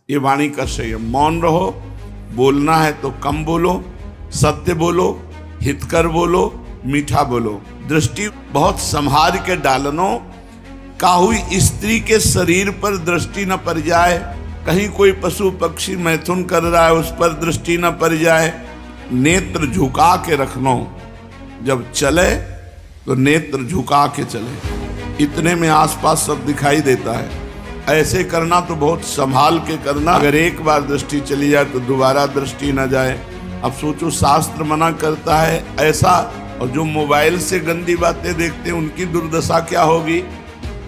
ये वाणी का संयम। मौन रहो, बोलना है तो कम बोलो, सत्य बोलो, हितकर बोलो, मीठा बोलो। दृष्टि बहुत संभाल के डालनो, काहुई स्त्री के शरीर पर दृष्टि न पड़ जाए। कहीं कोई पशु पक्षी मैथुन कर रहा है उस पर दृष्टि न पड़ जाए। नेत्र झुका के रखनो, जब चले तो नेत्र झुका के चले। इतने में आसपास सब दिखाई देता है। ऐसे करना तो बहुत संभाल के करना। अगर एक बार दृष्टि चली जाए तो दोबारा दृष्टि न जाए। अब सोचो, शास्त्र मना करता है ऐसा, और जो मोबाइल से गंदी बातें देखते हैं उनकी दुर्दशा क्या होगी।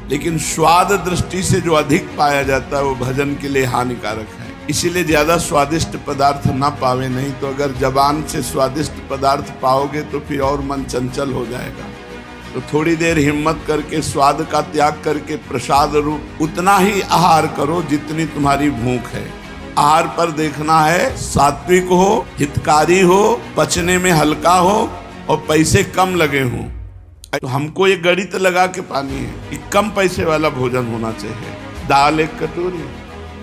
लेकिन स्वाद दृष्टि से जो अधिक पाया जाता है वो भजन के लिए हानिकारक है। इसीलिए ज्यादा स्वादिष्ट पदार्थ ना पावे, नहीं तो अगर जबान से स्वादिष्ट पदार्थ पाओगे तो फिर और मन चंचल हो जाएगा। तो थोड़ी देर हिम्मत करके स्वाद का त्याग करके प्रसाद रूप उतना ही आहार करो जितनी तुम्हारी भूख है। आहार पर देखना है सात्विक हो, हितकारी हो, पचने में हल्का हो और पैसे कम लगे हों। तो हमको ये गणित लगा के पानी है कि कम पैसे वाला भोजन होना चाहिए। दाल एक कटोरी,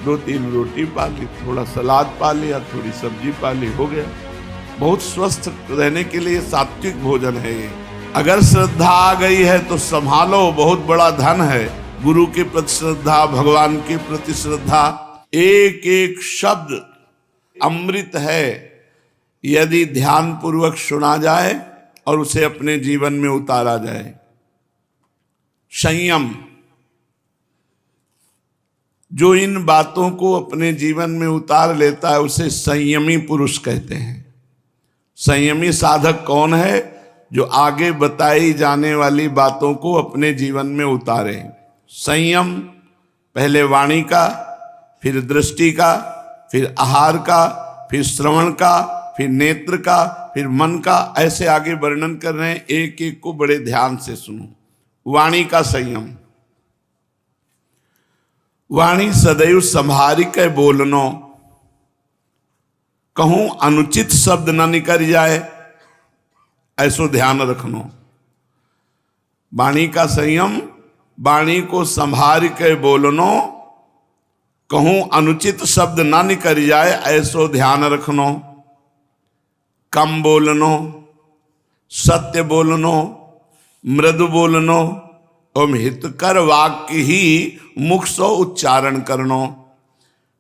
2-3 रोटी पा ली, थोड़ा सलाद पा लिया, थोड़ी सब्जी पा ली, हो गया। बहुत स्वस्थ रहने के लिए सात्विक भोजन है ये। अगर श्रद्धा आ गई है तो संभालो, बहुत बड़ा धन है। गुरु के प्रति श्रद्धा, भगवान के प्रति श्रद्धा, एक एक शब्द अमृत है यदि ध्यान पूर्वक सुना जाए और उसे अपने जीवन में उतारा जाए। संयम, जो इन बातों को अपने जीवन में उतार लेता है उसे संयमी पुरुष कहते हैं। संयमी साधक कौन है? जो आगे बताई जाने वाली बातों को अपने जीवन में उतारे। संयम पहले वाणी का, फिर दृष्टि का, फिर आहार का, फिर श्रवण का, फिर नेत्र का, फिर मन का, ऐसे आगे वर्णन कर रहे हैं। एक एक को बड़े ध्यान से सुनो। वाणी का संयम। वाणी सदैव संभारी के बोलनो, कहूं अनुचित शब्द न निकल जाए, ऐसो ध्यान रखनो। वाणी का संयम, वाणी को संभार के बोलनो, कहूं अनुचित शब्द न निकल जाए, ऐसो ध्यान रखनो। कम बोलनो, सत्य बोलनो, मृदु बोलनो और हितकर वाक्य ही मुख सो उच्चारण करनो।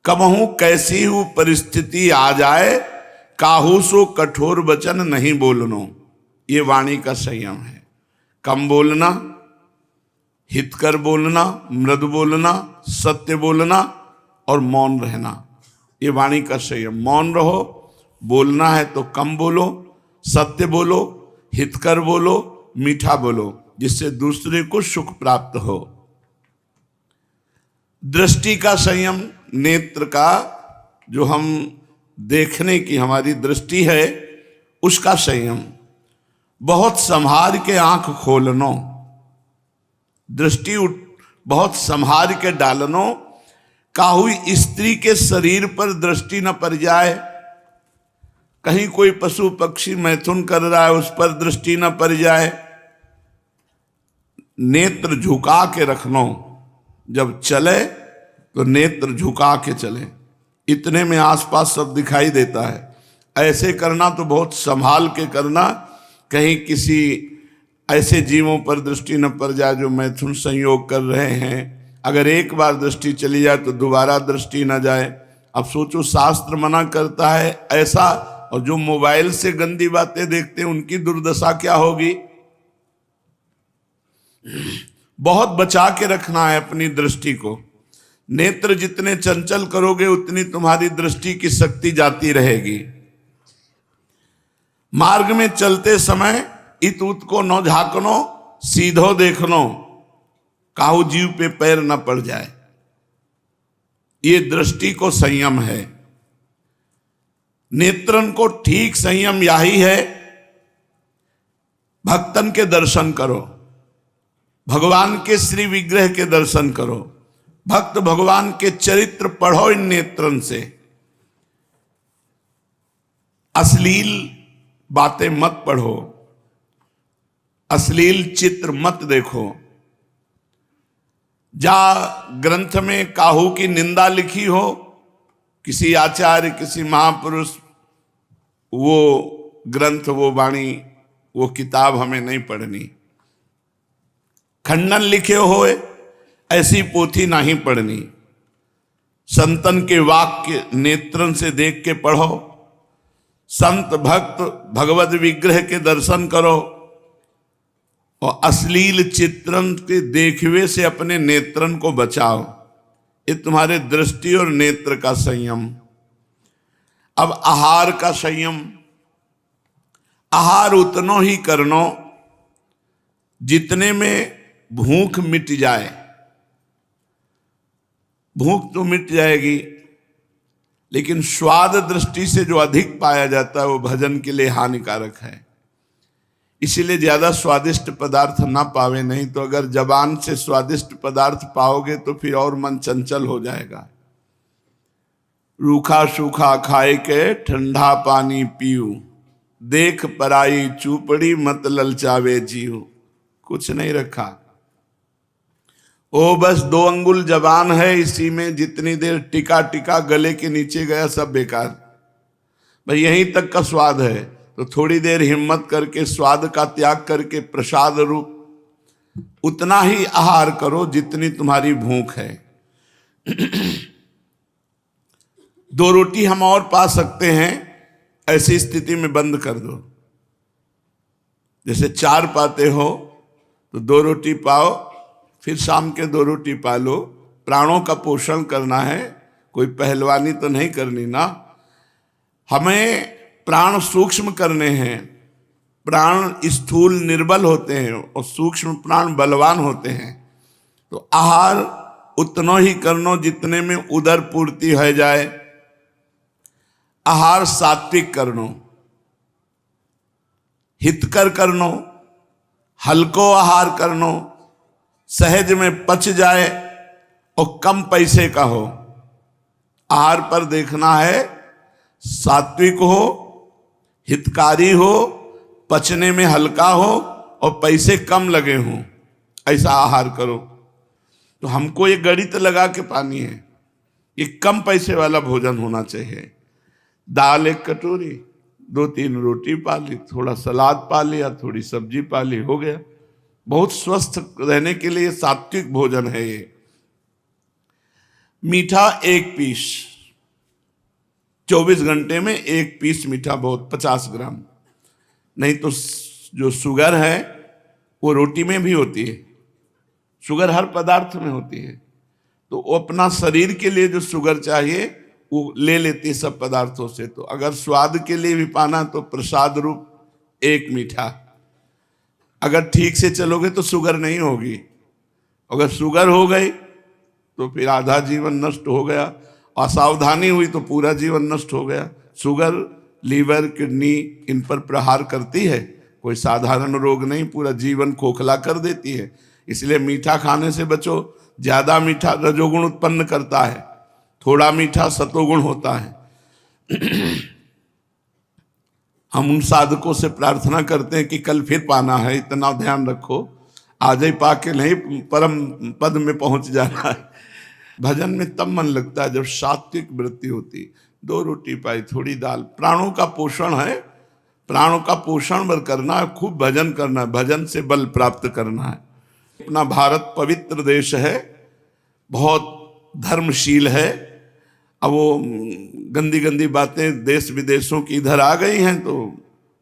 कबहू कैसी हूं परिस्थिति आ जाए, काहू सो कठोर वचन नहीं बोलनो। ये वाणी का संयम है। कम बोलना, हितकर बोलना, मृदु बोलना, सत्य बोलना और मौन रहना, ये वाणी का संयम। मौन रहो, बोलना है तो कम बोलो, सत्य बोलो, हितकर बोलो, मीठा बोलो, जिससे दूसरे को सुख प्राप्त हो। दृष्टि का संयम, नेत्र का, जो हम देखने की हमारी दृष्टि है उसका संयम। बहुत संभाल के आंख खोलनो, दृष्टि बहुत संभाल के डालनो, काहुई स्त्री के शरीर पर दृष्टि न पड़ जाए। कहीं कोई पशु पक्षी मैथुन कर रहा है उस पर दृष्टि न पड़ जाए। नेत्र झुका के रखनो, जब चले तो नेत्र झुका के चले। इतने में आसपास सब दिखाई देता है। ऐसे करना तो बहुत संभाल के करना, कहीं किसी ऐसे जीवों पर दृष्टि न पड़ जाए जो मैथुन संयोग कर रहे हैं। अगर एक बार दृष्टि चली जाए तो दोबारा दृष्टि न जाए। अब सोचो, शास्त्र मना करता है ऐसा, और जो मोबाइल से गंदी बातें देखते हैं उनकी दुर्दशा क्या होगी। बहुत बचा के रखना है अपनी दृष्टि को। नेत्र जितने चंचल करोगे उतनी तुम्हारी दृष्टि की शक्ति जाती रहेगी। मार्ग में चलते समय इत उत को न झांकनो, सीधो देखनो, काहू जीव पे पैर न पड़ जाए। ये दृष्टि को संयम है। नेत्रन को ठीक संयम यही है। भक्तन के दर्शन करो, भगवान के श्री विग्रह के दर्शन करो, भक्त भगवान के चरित्र पढ़ो इन नेत्रन से। अश्लील बातें मत पढ़ो, अश्लील चित्र मत देखो। जा ग्रंथ में काहू की निंदा लिखी हो किसी आचार्य, किसी महापुरुष, वो ग्रंथ, वो वाणी, वो किताब हमें नहीं पढ़नी। खंडन लिखे होए ऐसी पोथी नहीं पढ़नी। संतन के वाक्य नेत्रन से देख के पढ़ो। संत भक्त भगवत विग्रह के दर्शन करो और अश्लील चित्रण के देखवे से अपने नेत्रन को बचाओ। ये तुम्हारे दृष्टि और नेत्र का संयम। अब आहार का संयम। आहार उतनो ही करनो जितने में भूख मिट जाए। भूख तो मिट जाएगी, लेकिन स्वाद दृष्टि से जो अधिक पाया जाता है वो भजन के लिए हानिकारक है। इसीलिए ज्यादा स्वादिष्ट पदार्थ ना पावे, नहीं तो अगर जबान से स्वादिष्ट पदार्थ पाओगे तो फिर और मन चंचल हो जाएगा। रूखा सूखा खाए के ठंडा पानी पीऊ, देख पराई चूपड़ी मत ललचावे जीव। कुछ नहीं रखा। ओ बस 2 अंगुल जबान है, इसी में जितनी देर टिका टिका गले के नीचे गया सब बेकार। भाई यहीं तक का स्वाद है, तो थोड़ी देर हिम्मत करके स्वाद का त्याग करके प्रसाद रूप उतना ही आहार करो जितनी तुम्हारी भूख है। 2 रोटी हम और पा सकते हैं, ऐसी स्थिति में बंद कर दो। जैसे 4 पाते हो तो 2 रोटी पाओ, फिर शाम के 2 रोटी पा लो। प्राणों का पोषण करना है, कोई पहलवानी तो नहीं करनी ना। हमें प्राण सूक्ष्म करने हैं। प्राण स्थूल निर्बल होते हैं और सूक्ष्म प्राण बलवान होते हैं। तो आहार उतना ही करनो जितने में उदर पूर्ति हो जाए। आहार सात्विक करनो, हितकर करनो, हल्को आहार करनो, सहज में पच जाए और कम पैसे का हो। आहार पर देखना है सात्विक हो, हितकारी हो, पचने में हल्का हो और पैसे कम लगे हों, ऐसा आहार करो। तो हमको ये गणित लगा के पानी है, ये कम पैसे वाला भोजन होना चाहिए। दाल 1 कटोरी, 2-3 रोटी पा ली, थोड़ा सलाद पा लिया, थोड़ी सब्जी पा ली, हो गया। बहुत स्वस्थ रहने के लिए सात्विक भोजन है ये। मीठा 1 पीस, 24 घंटे में 1 पीस मीठा बहुत, 50 ग्राम। नहीं तो जो शुगर है वो रोटी में भी होती है, शुगर हर पदार्थ में होती है। तो वो अपना शरीर के लिए जो शुगर चाहिए वो ले लेती है सब पदार्थों से। तो अगर स्वाद के लिए भी पाना तो प्रसाद रूप 1 मीठा। अगर ठीक से चलोगे तो शुगर नहीं होगी। अगर शुगर हो गई तो फिर आधा जीवन नष्ट हो गया, असावधानी हुई तो पूरा जीवन नष्ट हो गया। शुगर लीवर, किडनी इन पर प्रहार करती है, कोई साधारण रोग नहीं, पूरा जीवन खोखला कर देती है। इसलिए मीठा खाने से बचो। ज्यादा मीठा रजोगुण उत्पन्न करता है, थोड़ा मीठा सतोगुण होता है। हम उन साधकों से प्रार्थना करते हैं कि कल फिर पाना है, इतना ध्यान रखो, आज ही पाके नहीं परम पद में पहुंच जाना है। भजन में तब मन लगता है जब सात्विक वृत्ति होती। 2 रोटी पाई, थोड़ी दाल। प्राणों का पोषण है, प्राणों का पोषण बर करना है, खूब भजन करना है, भजन से बल प्राप्त करना है। अपना भारत पवित्र देश है, बहुत धर्मशील है। अब वो गंदी गंदी बातें देश विदेशों की इधर आ गई हैं, तो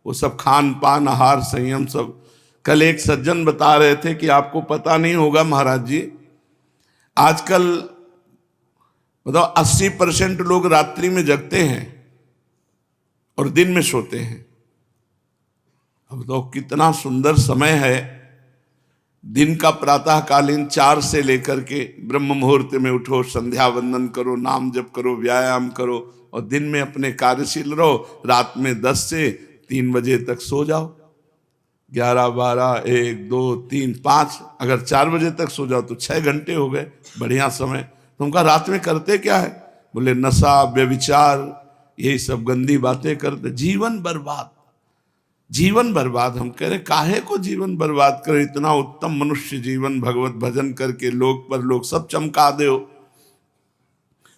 वो सब खान पान, आहार, संयम सब। कल एक सज्जन बता रहे थे कि आपको पता नहीं होगा महाराज जी, आजकल बताओ 80% लोग रात्रि में जगते हैं और दिन में सोते हैं। अब तो कितना सुंदर समय है। दिन का प्रातःकालीन 4 से लेकर के ब्रह्म मुहूर्त में उठो, संध्या वंदन करो, नाम जप करो, व्यायाम करो और दिन में अपने कार्यशील रहो। रात में 10 से 3 बजे तक सो जाओ। 11, 12, 1, 2, 3, 5, अगर 4 बजे तक सो जाओ तो 6 घंटे हो गए, बढ़िया समय। तुमका रात में करते क्या है? बोले नशा, व्यभिचार, यही सब गंदी बातें करते। जीवन बर्बाद, जीवन बर्बाद। हम कह रहे काहे को जीवन बर्बाद करे? इतना उत्तम मनुष्य जीवन भगवत भजन करके लोक पर लोग सब चमका दे हो।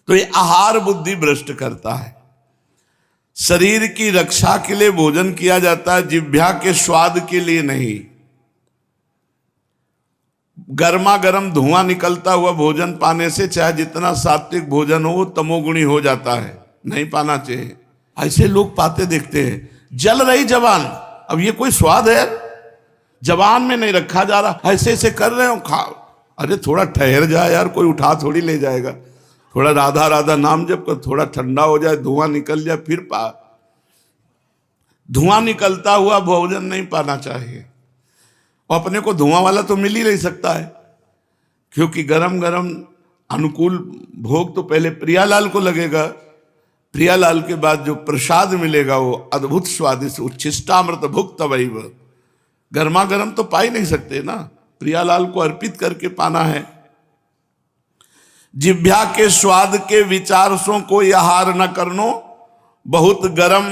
तो ये आहार बुद्धि भ्रष्ट करता है। शरीर की रक्षा के लिए भोजन किया जाता है, जिह्वा के स्वाद के लिए नहीं। गर्मा गर्म धुआं निकलता हुआ भोजन पाने से चाहे जितना सात्विक भोजन हो तमोगुणी हो जाता है, नहीं पाना चाहिए। ऐसे लोग पाते देखते हैं, जल रही जवान, अब ये कोई स्वाद है? जवान में नहीं रखा जा रहा, ऐसे ऐसे कर रहे हो, खा। अरे थोड़ा ठहर जाए यार, कोई उठा थोड़ी ले जाएगा। थोड़ा राधा राधा नाम जप कर, थोड़ा ठंडा हो जाए, धुआं निकल जाए, फिर पा। धुआं निकलता हुआ भोजन नहीं पाना चाहिए। और अपने को धुआं वाला तो मिल ही नहीं सकता है, क्योंकि गरम गरम अनुकूल भोग तो पहले प्रियालाल को लगेगा, प्रियालाल के बाद जो प्रसाद मिलेगा वो अद्भुत स्वादिष्ट उच्छिष्टामृत भुक्त वैव। गर्मा गर्म तो पा ही नहीं सकते ना, प्रियालाल को अर्पित करके पाना है। जिह्वा के स्वाद के विचार सो कोई आहार न करनो, बहुत गरम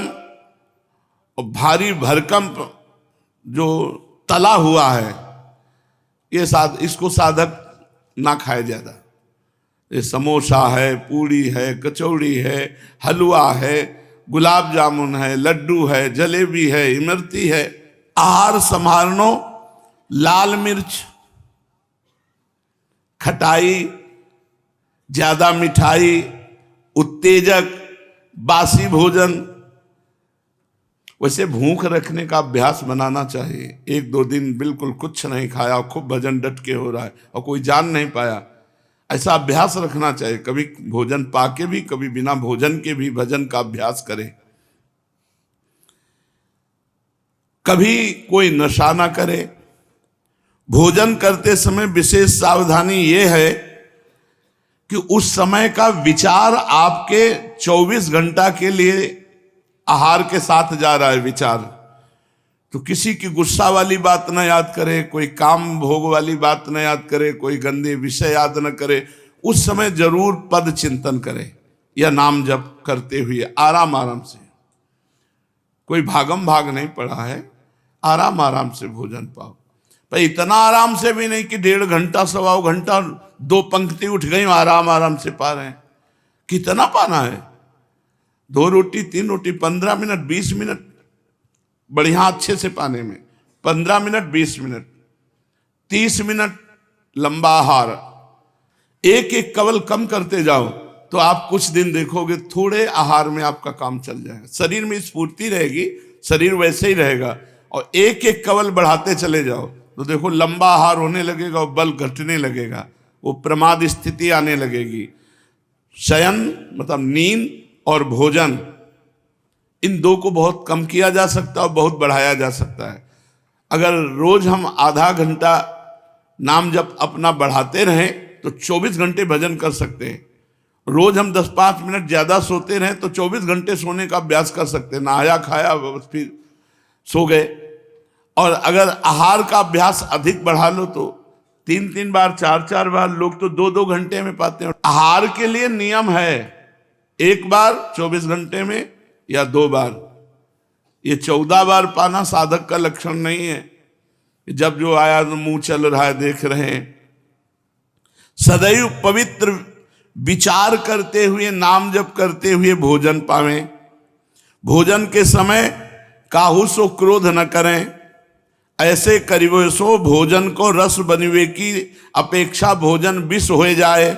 और भारी भरकम जो तला हुआ है ये इसको साधक ना खाए ज्यादा। ये समोसा है, पूड़ी है, कचौड़ी है, हलवा है, गुलाब जामुन है, लड्डू है, जलेबी है, इमरती है। आहार संभालनो, लाल मिर्च, खटाई, ज्यादा मिठाई, उत्तेजक, बासी भोजन। वैसे भूख रखने का अभ्यास बनाना चाहिए। 1-2 दिन बिल्कुल कुछ नहीं खाया, खूब भजन डट के हो रहा है और कोई जान नहीं पाया, ऐसा अभ्यास रखना चाहिए। कभी भोजन पाके भी, कभी बिना भोजन के भी भजन का अभ्यास करें। कभी कोई नशा ना करे। भोजन करते समय विशेष सावधानी ये है कि उस समय का विचार आपके 24 घंटा के लिए आहार के साथ जा रहा है विचार, तो किसी की गुस्सा वाली बात न याद करे, कोई काम भोग वाली बात न याद करे, कोई गंदे विषय याद न करे। उस समय जरूर पद चिंतन करे या नाम जप करते हुए आराम आराम से। कोई भागम भाग नहीं पड़ा है, आराम आराम से भोजन पाओ। पर इतना आराम से भी नहीं कि 1.5 घंटा 1.25 घंटा 2 पंक्ति उठ गई आराम आराम से पा रहे हैं। कितना पाना है? 2 रोटी 3 रोटी 15 मिनट 20 मिनट बढ़िया अच्छे से पाने में, 15 मिनट 20 मिनट 30 मिनट लंबा आहार। एक एक कवल कम करते जाओ तो आप कुछ दिन देखोगे थोड़े आहार में आपका काम चल जाएगा। शरीर में स्फूर्ति रहेगी, शरीर वैसे ही रहेगा। और एक एक कवल बढ़ाते चले जाओ तो देखो लंबा आहार होने लगेगा और बल घटने लगेगा, वो प्रमाद स्थिति आने लगेगी। शयन मतलब नींद और भोजन, इन 2 को बहुत कम किया जा सकता है और बहुत बढ़ाया जा सकता है। अगर रोज हम आधा घंटा नाम जप अपना बढ़ाते रहें तो 24 घंटे भजन कर सकते हैं। रोज हम 10-5 मिनट ज्यादा सोते रहें तो 24 घंटे सोने का अभ्यास कर सकते हैं। नहाया खाया बस फिर सो गए। और अगर आहार का अभ्यास अधिक बढ़ा लो तो 3-3 बार 4-4 बार, लोग तो 2-2 घंटे में पाते हैं। आहार के लिए नियम है, 1 बार 24 घंटे में या 2 बार। ये 14 बार पाना साधक का लक्षण नहीं है। जब जो आया तो मुंह चल रहा है देख रहे हैं। सदैव पवित्र विचार करते हुए नाम जप करते हुए भोजन पावें। भोजन के समय काहू सो क्रोध न करें, ऐसे करिवे सो भोजन को रस बनिवे की अपेक्षा भोजन विष हो जाए।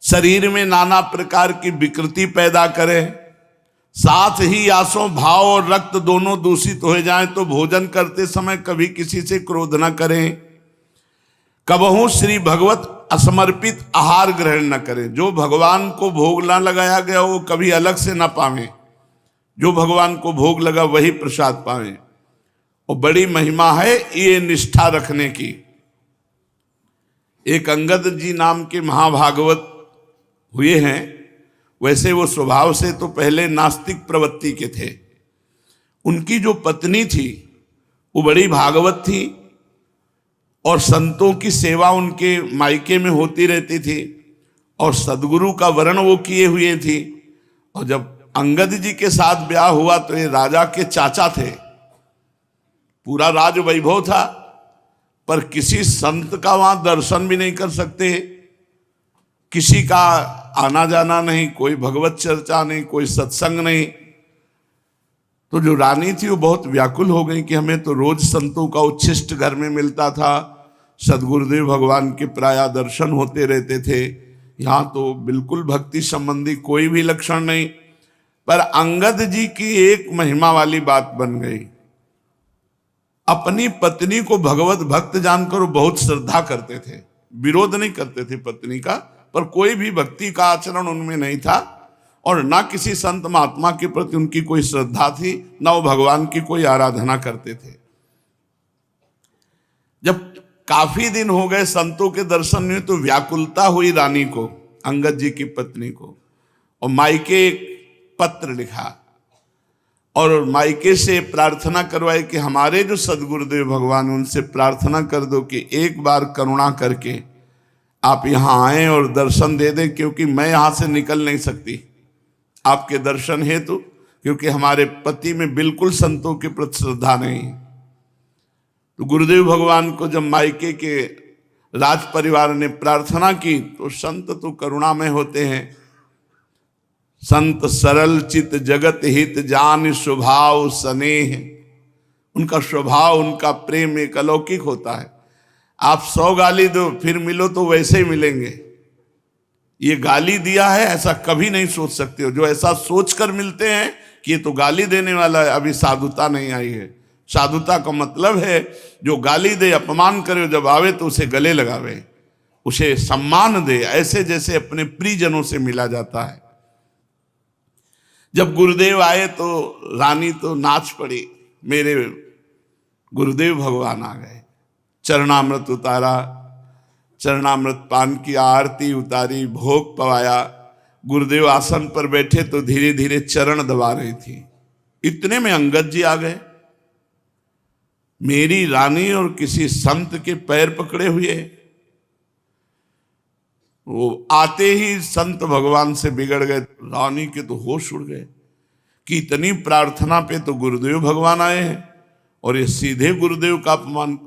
शरीर में नाना प्रकार की विकृति पैदा करे, साथ ही आसो भाव और रक्त दोनों दूषित हो जाएं तो भोजन करते समय कभी किसी से क्रोध न करें। कबहू श्री भगवत असमर्पित आहार ग्रहण न करें। जो भगवान को भोग ना लगाया गया वो कभी अलग से न पावें, जो भगवान को भोग लगा वही प्रसाद पावें। और बड़ी महिमा है ये निष्ठा रखने की। एक अंगद जी नाम के महाभागवत हुए हैं। वैसे वो स्वभाव से तो पहले नास्तिक प्रवृत्ति के थे। उनकी जो पत्नी थी वो बड़ी भागवत थी और संतों की सेवा उनके मायके में होती रहती थी और सदगुरु का वर्ण वो किए हुए थी। और जब अंगद जी के साथ ब्याह हुआ तो ये राजा के चाचा थे, पूरा राज वैभव था, पर किसी संत का वहां दर्शन भी नहीं कर सकते, किसी का आना जाना नहीं, कोई भगवत चर्चा नहीं, कोई सत्संग नहीं। तो जो रानी थी वो बहुत व्याकुल हो गई कि हमें तो रोज संतों का उच्छिष्ट घर में मिलता था, सदगुरुदेव भगवान के प्रायः दर्शन होते रहते थे, यहाँ तो बिल्कुल भक्ति संबंधी कोई भी लक्षण नहीं। पर अंगद जी की एक महिमा वाली बात बन गई। अपनी पत्नी को भगवत भक्त जानकर वो बहुत श्रद्धा करते थे, विरोध नहीं करते थे पत्नी का, पर कोई भी भक्ति का आचरण उनमें नहीं था और ना किसी संत महात्मा के प्रति उनकी कोई श्रद्धा थी, ना वो भगवान की कोई आराधना करते थे। जब काफी दिन हो गए संतों के दर्शन नहीं, तो व्याकुलता हुई रानी को, अंगद जी की पत्नी को, और मायके एक पत्र लिखा और मायके से प्रार्थना करवाई कि हमारे जो सदगुरुदेव भगवान, उनसे प्रार्थना कर दो कि एक बार करुणा करके आप यहाँ आए और दर्शन दे दें, क्योंकि मैं यहाँ से निकल नहीं सकती आपके दर्शन हेतु, क्योंकि हमारे पति में बिल्कुल संतों के प्रति श्रद्धा नहीं। तो गुरुदेव भगवान को जब मायके के राज परिवार ने प्रार्थना की, तो संत तो करुणामय होते हैं। संत सरल चित जगत हित जान स्वभाव स्नेह, उनका स्वभाव, उनका प्रेम एक अलौकिक होता है। आप 100 गाली दो फिर मिलो तो वैसे ही मिलेंगे। ये गाली दिया है ऐसा कभी नहीं सोच सकते हो। जो ऐसा सोचकर मिलते हैं कि ये तो गाली देने वाला है, अभी साधुता नहीं आई है। साधुता का मतलब है जो गाली दे, अपमान करे, जब आवे तो उसे गले लगावे, उसे सम्मान दे, ऐसे जैसे अपने प्रियजनों से मिला जाता है। जब गुरुदेव आए तो रानी तो नाच पड़ी, मेरे गुरुदेव भगवान आ गए। चरणामृत उतारा, चरणामृत पान की आरती उतारी, भोग पवाया। गुरुदेव आसन पर बैठे तो धीरे धीरे चरण दबा रही थी। इतने में अंगद जी आ गए, मेरी रानी और किसी संत के पैर पकड़े हुए। वो आते ही संत भगवान से बिगड़ गए। रानी के तो होश उड़ गए कि इतनी प्रार्थना पे तो गुरुदेव भगवान आए हैं और ये सीधे गुरुदेव का अपमान।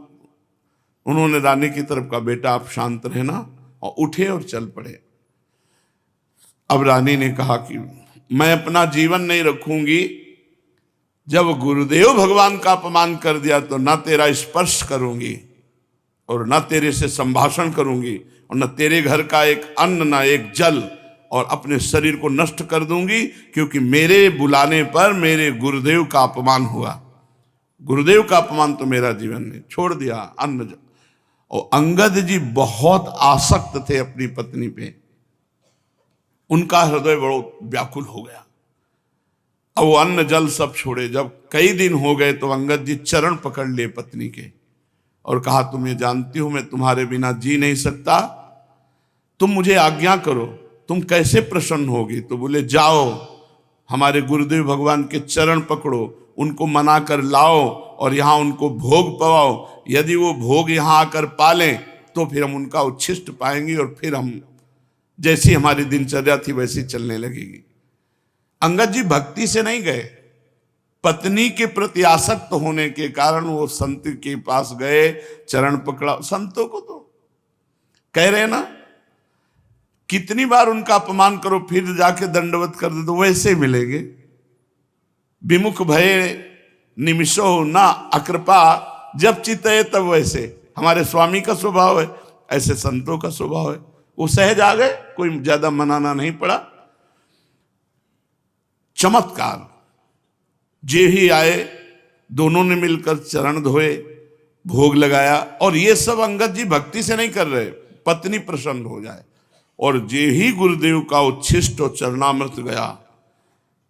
उन्होंने रानी की तरफ कहा, बेटा आप शांत रहना, और उठे और चल पड़े। अब रानी ने कहा कि मैं अपना जीवन नहीं रखूंगी, जब गुरुदेव भगवान का अपमान कर दिया तो ना तेरा स्पर्श करूंगी और ना तेरे से संभाषण करूंगी और न तेरे घर का एक अन्न ना एक जल, और अपने शरीर को नष्ट कर दूंगी, क्योंकि मेरे बुलाने पर मेरे गुरुदेव का अपमान हुआ। गुरुदेव का अपमान तो मेरा जीवन ने छोड़ दिया, अन्न जल। और अंगद जी बहुत आसक्त थे अपनी पत्नी पे, उनका हृदय बड़ा व्याकुल हो गया। अब वो अन्न जल सब छोड़े। जब कई दिन हो गए तो अंगद जी चरण पकड़ लिए पत्नी के और कहा, तुम ये जानती हो मैं तुम्हारे बिना जी नहीं सकता, तुम मुझे आज्ञा करो, तुम कैसे प्रसन्न होगी? तो बोले, जाओ हमारे गुरुदेव भगवान के चरण पकड़ो, उनको मना कर लाओ और यहाँ उनको भोग पवाओ। यदि वो भोग यहाँ आकर पालें तो फिर हम उनका उच्छिष्ट पाएंगे और फिर हम जैसी हमारी दिनचर्या थी वैसी चलने लगेगी। अंगद जी भक्ति से नहीं गए, पत्नी के प्रति आसक्त होने के कारण वो संत के पास गए, चरण पकड़ा। संतों को तो कह रहे ना, कितनी बार उनका अपमान करो फिर जाके दंडवत कर दे तो वैसे मिलेंगे। विमुख भय निमिषो ना अकृपा, जब चित्ते तब वैसे। हमारे स्वामी का स्वभाव है, ऐसे संतों का स्वभाव है। वो सहज आ गए, कोई ज्यादा मनाना नहीं पड़ा। चमत्कार, जे ही आए दोनों ने मिलकर चरण धोए, भोग लगाया। और ये सब अंगद जी भक्ति से नहीं कर रहे, पत्नी प्रसन्न हो जाए। और जे ही गुरुदेव का उच्छिष्ट और चरणामृत गया,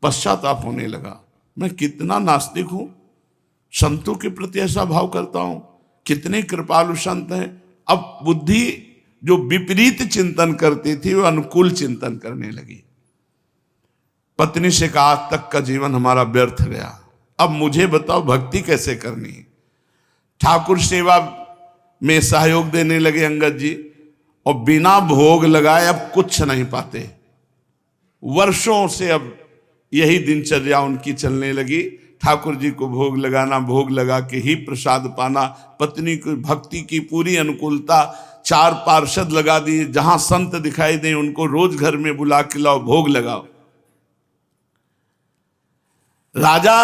पश्चाताप होने लगा, मैं कितना नास्तिक हूं, संतों के प्रति ऐसा भाव करता हूं, कितने कृपालु संत हैं। अब बुद्धि जो विपरीत चिंतन करती थी वो अनुकूल चिंतन करने लगी। पत्नी से कहा, आज तक का जीवन हमारा व्यर्थ गया, अब मुझे बताओ भक्ति कैसे करनी है। ठाकुर सेवा में सहयोग देने लगे अंगद जी, और बिना भोग लगाए अब कुछ नहीं पाते। वर्षों से अब यही दिनचर्या उनकी चलने लगी। ठाकुर जी को भोग लगाना, भोग लगा के ही प्रसाद पाना, पत्नी की भक्ति की पूरी अनुकूलता, 4 पार्षद लगा दिए, जहां संत दिखाई दें उनको रोज घर में बुला के लाओ, भोग लगाओ। राजा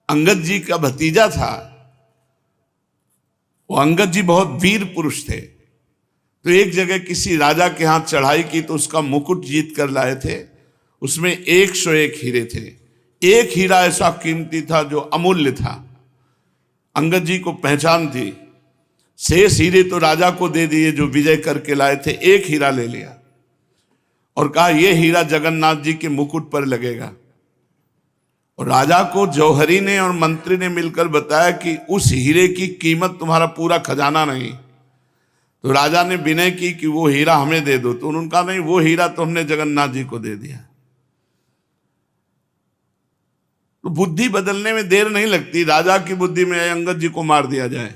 अंगद जी का भतीजा था, वो अंगद जी बहुत वीर पुरुष थे। तो एक जगह किसी राजा के हाथ चढ़ाई की तो उसका मुकुट जीत कर लाए थे, उसमें 101 हीरे थे। एक हीरा ऐसा कीमती था जो अमूल्य था, अंगद जी को पहचान थी। शेष हीरे तो राजा को दे दिए जो विजय करके लाए थे, एक हीरा ले लिया और कहा यह हीरा जगन्नाथ जी के मुकुट पर लगेगा। और राजा को जौहरी ने और मंत्री ने मिलकर बताया कि उस हीरे की कीमत तुम्हारा पूरा खजाना नहीं। तो राजा ने विनय की कि वो हीरा हमें दे दो, तो उन्होंने कहा नहीं, वो हीरा तो हमने जगन्नाथ जी को दे दिया। तो बुद्धि बदलने में देर नहीं लगती। राजा की बुद्धि में अंगद जी को मार दिया जाए,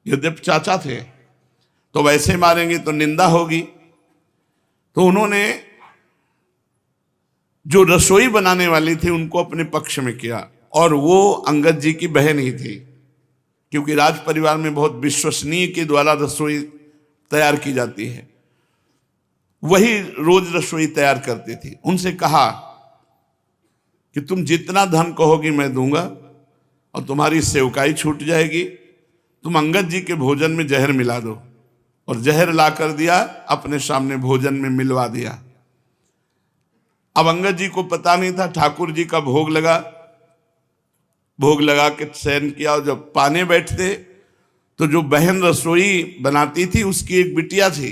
यद्यपि चाचा थे, तो वैसे मारेंगे तो निंदा होगी। तो उन्होंने जो रसोई बनाने वाली थी उनको अपने पक्ष में किया, और वो अंगद जी की बहन ही थी, क्योंकि राज परिवार में बहुत विश्वसनीय के द्वारा रसोई तैयार की जाती है। वही रोज रसोई तैयार करती थी। उनसे कहा कि तुम जितना धन कहोगी मैं दूंगा और तुम्हारी सेवकाई छूट जाएगी। तुम अंगद जी के भोजन में जहर मिला दो। और जहर ला कर दिया, अपने सामने भोजन में मिलवा दिया। अब अंगद जी को पता नहीं था, ठाकुर जी का भोग लगा, भोग लगा के शयन किया। और जब पाने बैठते तो जो बहन रसोई बनाती थी उसकी एक बिटिया थी,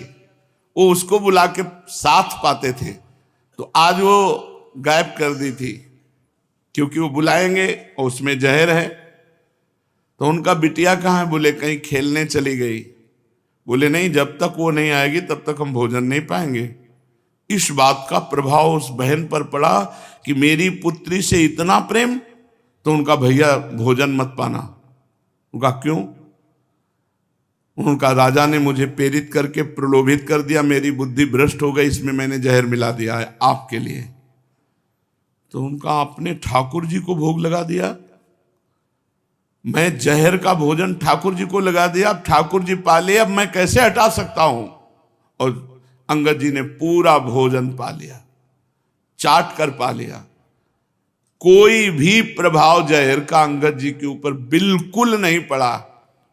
वो उसको बुला के साथ पाते थे। तो आज वो गायब कर दी थी, क्योंकि वो बुलाएंगे और उसमें जहर है। तो उनका बिटिया कहाँ है? बोले कहीं खेलने चली गई। बोले नहीं, जब तक वो नहीं आएगी तब तक हम भोजन नहीं पाएंगे। इस बात का प्रभाव उस बहन पर पड़ा कि मेरी पुत्री से इतना प्रेम, तो उनका भैया भोजन मत पाना। उनका क्यों? उनका राजा ने मुझे प्रेरित करके प्रलोभित कर दिया, मेरी बुद्धि भ्रष्ट हो गई, इसमें मैंने जहर मिला दिया है आपके लिए। तो उनका आपने ठाकुर जी को भोग लगा दिया, मैं जहर का भोजन ठाकुर जी को लगा दिया, अब ठाकुर जी पाले, अब मैं कैसे हटा सकता हूं? और अंगद जी ने पूरा भोजन पा लिया, चाट कर पा लिया। कोई भी प्रभाव जहर का अंगद जी के ऊपर बिल्कुल नहीं पड़ा,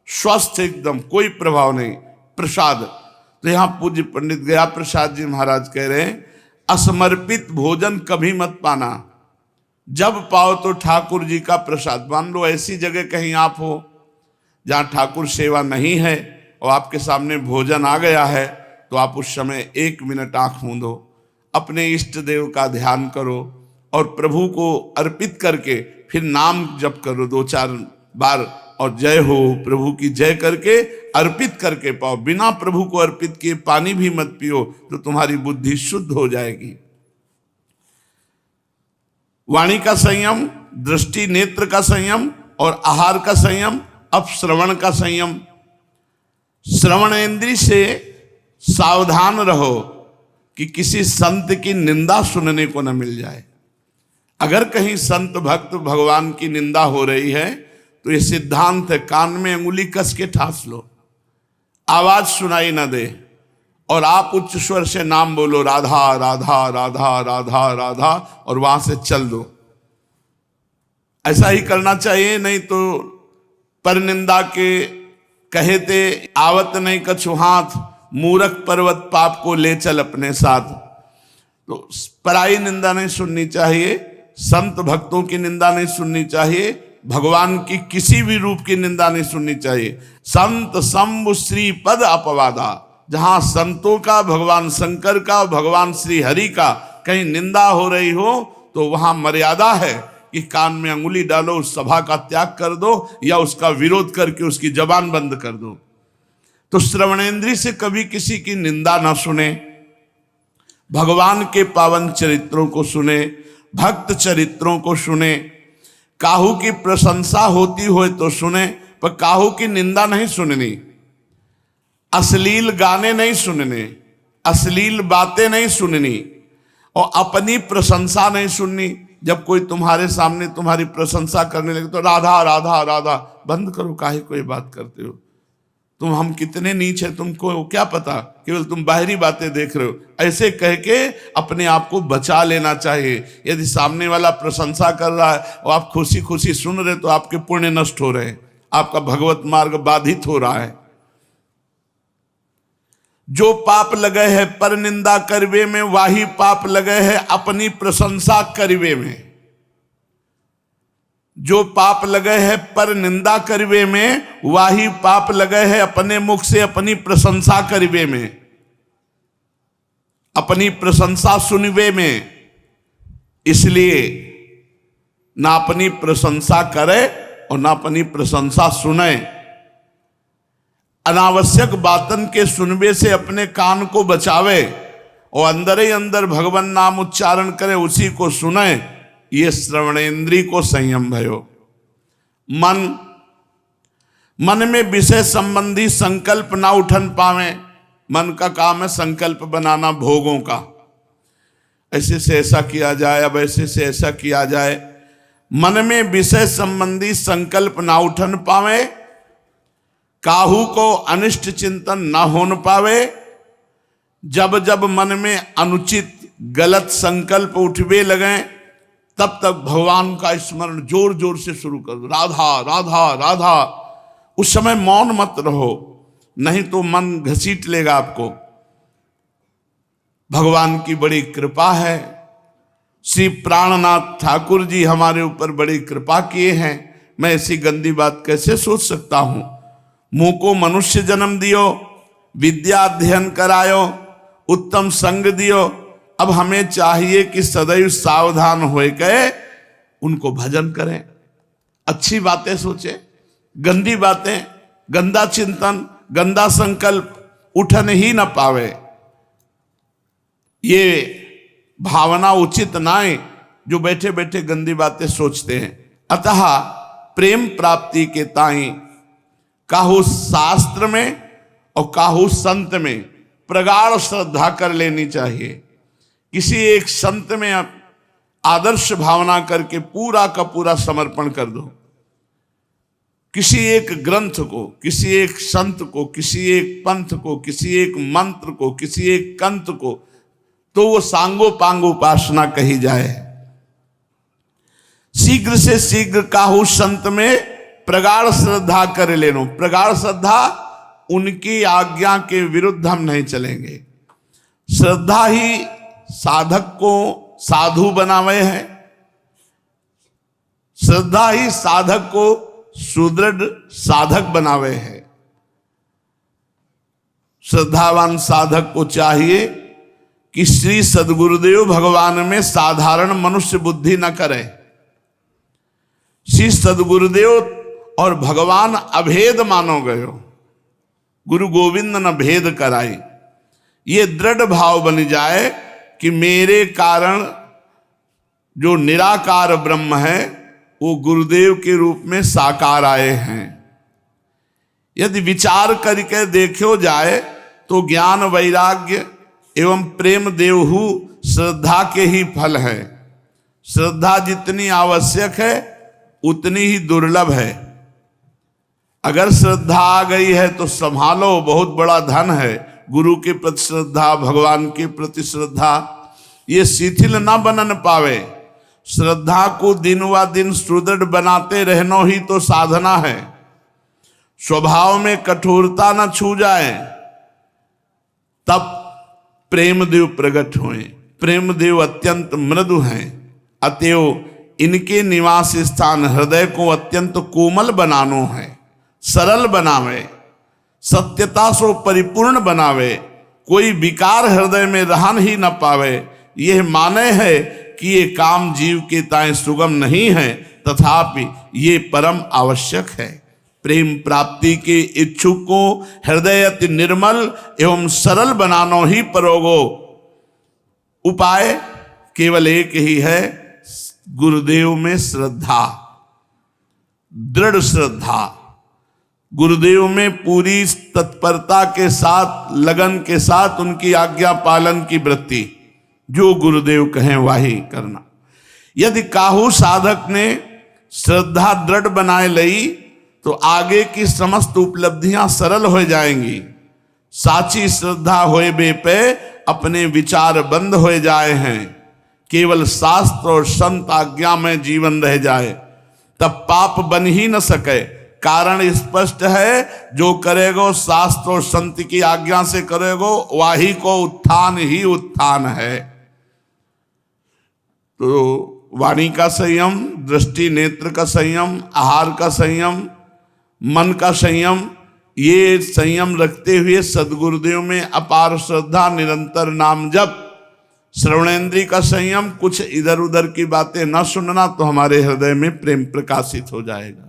स्वस्थ एकदम, कोई प्रभाव नहीं। प्रसाद, तो यहां पूज्य पंडित गया प्रसाद जी महाराज कह रहे हैं, असमर्पित भोजन कभी मत पाना, जब पाओ तो ठाकुर जी का प्रसाद। मान लो ऐसी जगह कहीं आप हो जहां ठाकुर सेवा नहीं है और आपके सामने भोजन आ गया है, तो आप उस समय 1 मिनट आंख मूंदो, अपने इष्ट देव का ध्यान करो और प्रभु को अर्पित करके फिर नाम जप करो 2-4 बार, और जय हो प्रभु की जय करके अर्पित करके पाओ। बिना प्रभु को अर्पित किए पानी भी मत पियो, तो तुम्हारी बुद्धि शुद्ध हो जाएगी। वाणी का संयम, दृष्टि नेत्र का संयम और आहार का संयम। अब श्रवण का संयम। श्रवण इंद्रिय से सावधान रहो कि किसी संत की निंदा सुनने को न मिल जाए। अगर कहीं संत भक्त भगवान की निंदा हो रही है तो ये सिद्धांत है, कान में अंगुली कस के ठास लो, आवाज सुनाई न दे, और आप उच्च स्वर से नाम बोलो, राधा राधा राधा राधा राधा, और वहां से चल दो। ऐसा ही करना चाहिए, नहीं तो परनिंदा के कहते आवत नहीं कछु हाथ, मूरख पर्वत पाप को ले चल अपने साथ। तो पराई निंदा नहीं सुननी चाहिए, संत भक्तों की निंदा नहीं सुननी चाहिए, भगवान की किसी भी रूप की निंदा नहीं सुननी चाहिए। संत शंभु श्री पद अपवादा, जहां संतों का, भगवान शंकर का, भगवान श्री हरि का कहीं निंदा हो रही हो तो वहां मर्यादा है कि कान में अंगुली डालो, उस सभा का त्याग कर दो या उसका विरोध करके उसकी जबान बंद कर दो। तो श्रवणेंद्रिय से कभी किसी की निंदा ना सुने, भगवान के पावन चरित्रों को सुने, भक्त चरित्रों को सुने। काहू की प्रशंसा होती हो तो सुने, पर काहू की निंदा नहीं सुननी, अश्लील गाने नहीं सुनने, अश्लील बातें नहीं सुननी, और अपनी प्रशंसा नहीं सुननी। जब कोई तुम्हारे सामने तुम्हारी प्रशंसा करने लगे तो राधा राधा राधा, बंद करो, काहे कोई बात करते हो। तुम हम कितने नीच है तुमको क्या पता, केवल तुम बाहरी बातें देख रहे हो। ऐसे कह के अपने आप को बचा लेना चाहिए। यदि सामने वाला प्रशंसा कर रहा है और आप खुशी खुशी सुन रहे तो आपके पुण्य नष्ट हो रहे हैं, आपका भगवत मार्ग बाधित हो रहा है। जो पाप लगे है पर निंदा करवे में, वाही पाप लगे है अपनी प्रशंसा करवे में। जो पाप लगे है पर निंदा करवे में, वाही पाप लगे है अपने मुख से अपनी प्रशंसा करवे में, अपनी प्रशंसा सुनवे में। इसलिए ना अपनी प्रशंसा करे और ना अपनी प्रशंसा सुने। अनावश्यक बातन के सुनवे से अपने कान को बचावे और अंदर ही अंदर भगवान नाम उच्चारण करे, उसी को सुने। ये श्रवणेन्द्रिय को संयम भयो। मन में विषय संबंधी संकल्प ना उठन पावे। मन का काम है संकल्प बनाना भोगों का, ऐसे से ऐसा किया जाए, अब ऐसे से ऐसा किया जाए। मन में विषय संबंधी संकल्प ना उठन पावे, काहू को अनिष्ट चिंतन ना होन पावे। जब जब मन में अनुचित गलत संकल्प उठवे लगे, तब तक भगवान का स्मरण जोर जोर से शुरू कर दो, राधा राधा राधा। उस समय मौन मत रहो, नहीं तो मन घसीट लेगा आपको। भगवान की बड़ी कृपा है, श्री प्राणनाथ ठाकुर जी हमारे ऊपर बड़ी कृपा किए हैं। मैं ऐसी गंदी बात कैसे सोच सकता हूं। मुंह को मनुष्य जन्म दियो, विद्या अध्ययन करायो, उत्तम संग दियो। अब हमें चाहिए कि सदैव सावधान होए के उनको भजन करें, अच्छी बातें सोचें। गंदी बातें, गंदा चिंतन, गंदा संकल्प उठन ही न पावे। ये भावना उचित ना है जो बैठे बैठे गंदी बातें सोचते हैं। अतः प्रेम प्राप्ति के ताई काहू शास्त्र में और काहू संत में प्रगाढ़ श्रद्धा कर लेनी चाहिए। किसी एक संत में आदर्श भावना करके पूरा का पूरा समर्पण कर दो। किसी एक ग्रंथ को, किसी एक संत को, किसी एक पंथ को, किसी एक मंत्र को, किसी एक कंत को, तो वो सांगो पांग उपासना कही जाए। शीघ्र से शीघ्र काहू संत में प्रगाढ़ श्रद्धा कर लेनो। प्रगाढ़ श्रद्धा, उनकी आज्ञा के विरुद्ध हम नहीं चलेंगे। श्रद्धा ही साधक को साधु बनावे है, श्रद्धा ही साधक को सुदृढ़ साधक बनावे है। श्रद्धावान साधक को चाहिए कि श्री सद्गुरुदेव भगवान में साधारण मनुष्य बुद्धि न करे। श्री सद्गुरुदेव और भगवान अभेद मानो गयो, गुरु गोविंद न भेद कराई। ये दृढ़ भाव बन जाए कि मेरे कारण जो निराकार ब्रह्म है वो गुरुदेव के रूप में साकार आए हैं। यदि विचार करके देखो जाए तो ज्ञान वैराग्य एवं प्रेम देवहु श्रद्धा के ही फल है। श्रद्धा जितनी आवश्यक है उतनी ही दुर्लभ है। अगर श्रद्धा आ गई है तो संभालो, बहुत बड़ा धन है। गुरु के प्रति श्रद्धा, भगवान के प्रति श्रद्धा, ये शिथिल ना बनन पावे। श्रद्धा को दिन व दिन सुदृढ़ बनाते रहना ही तो साधना है। स्वभाव में कठोरता न छू जाए, तब प्रेमदेव प्रकट हुए। प्रेमदेव अत्यंत मृदु हैं, अतएव इनके निवास स्थान हृदय को अत्यंत कोमल बनानो है, सरल बनावे, सत्यता से परिपूर्ण बनावे, कोई विकार हृदय में रहन ही न पावे। यह माने है कि ये काम जीव के ताएं सुगम नहीं है, तथापि ये परम आवश्यक है। प्रेम प्राप्ति के इच्छुक को हृदय अति निर्मल एवं सरल बनाना ही परोगो। उपाय केवल एक ही है, गुरुदेव में श्रद्धा, दृढ़ श्रद्धा। गुरुदेव में पूरी तत्परता के साथ, लगन के साथ उनकी आज्ञा पालन की वृत्ति, जो गुरुदेव कहें वही करना। यदि काहू साधक ने श्रद्धा दृढ़ बनाए लई तो आगे की समस्त उपलब्धियां सरल हो जाएंगी। साची श्रद्धा होए बे पे अपने विचार बंद हो जाए हैं, केवल शास्त्र और संत आज्ञा में जीवन रह जाए, तब पाप बन ही न सके। कारण स्पष्ट है, जो करेगो शास्त्र और संत की आज्ञा से करेगो, वही को उत्थान ही उत्थान है। तो वाणी का संयम, दृष्टि नेत्र का संयम, आहार का संयम, मन का संयम, ये संयम रखते हुए सद्गुरुदेव में अपार श्रद्धा, निरंतर नाम जप, श्रवणेन्द्रिय का संयम, कुछ इधर उधर की बातें न सुनना, तो हमारे हृदय में प्रेम प्रकाशित हो जाएगा।